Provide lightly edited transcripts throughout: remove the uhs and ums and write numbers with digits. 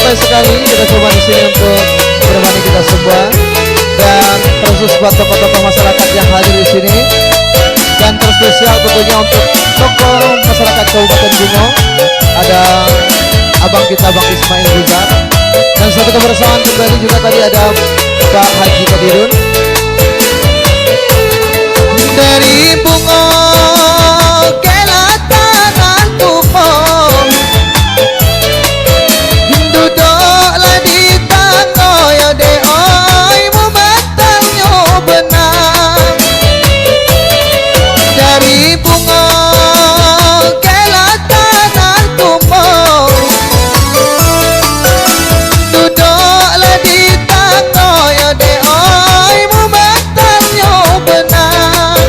boleh sekali kita coba di sini untuk menemani kita semua, dan khusus buat tokoh-tokoh masyarakat yang hadir di sini, dan terspesial tentunya untuk tokoh masyarakat Kabupaten Bungo, ada abang kita Bang Ismail Guzar, dan satu kebersamaan kembali juga tadi ada Pak Haji Kadirun dari Bungo Kelatan Tupong. Duduklah di tanggo ya de oi mematangnya benang dari Bungo Kelatan Tupong. Duduklah di tanggo ya de oi mematangnya benang.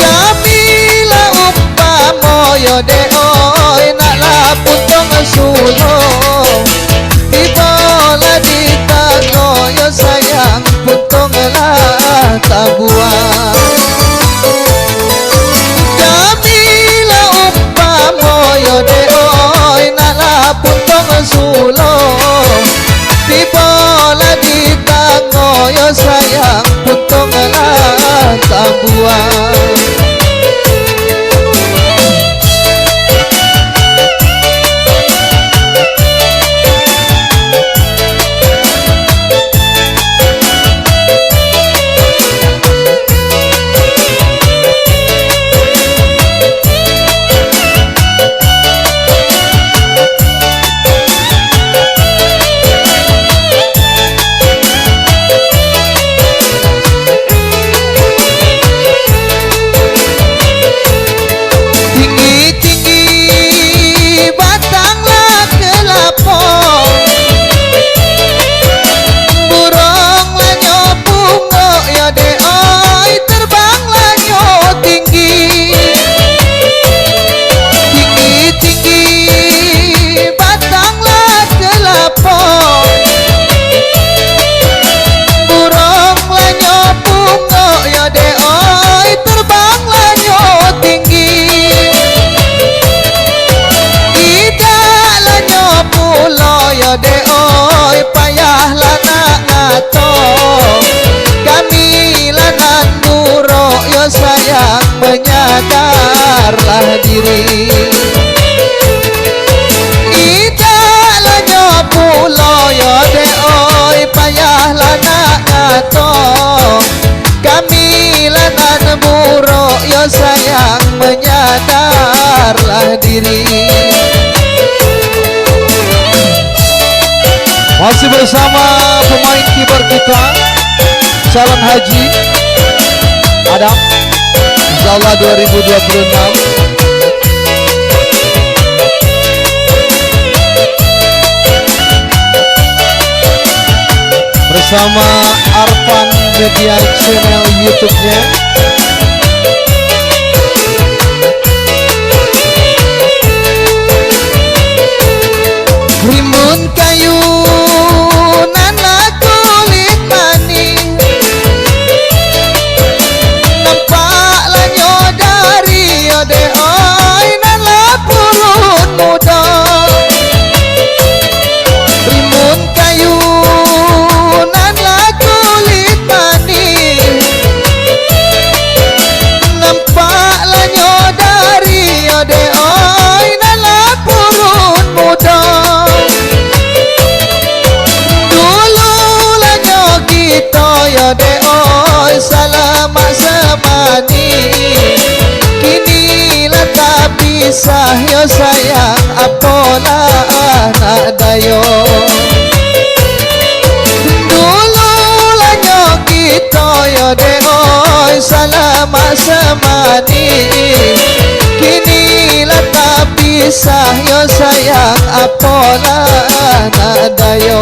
Kamilah umpama ya de oi naklah putung sulung, tibalah di tanggo ya sayang putunglah tabuan. Kamilah umpama ya de oi naklah putung sulung, tibalah di tanggo ya sayang putunglah tabuan. De oi payahlah nak ngato, kamilah nan buro yo sayang menyadarlah diri. Idahlah nyo pulo yo de oi payahlah nak ngato, kamilah nan buro yo sayang menyadarlah diri. Masih bersama pemain kiper kita calon haji Adam, insyaallah 2026 bersama Arfan Media Channel YouTube-nya. Rimbun kayu nana kulit manis, nampaklah nyodari ode oi nana purun muda. Rimbun kayu nana kulit manis, nampaklah nyodari ode oi nana purun muda. Ya de oi selamat semani, kini lah tak pisah yo sayang apalah anak dayo. Dulu lah nyo kita ya de oi selamat semani, kini lah tak pisah yo sayang apalah anak dayo.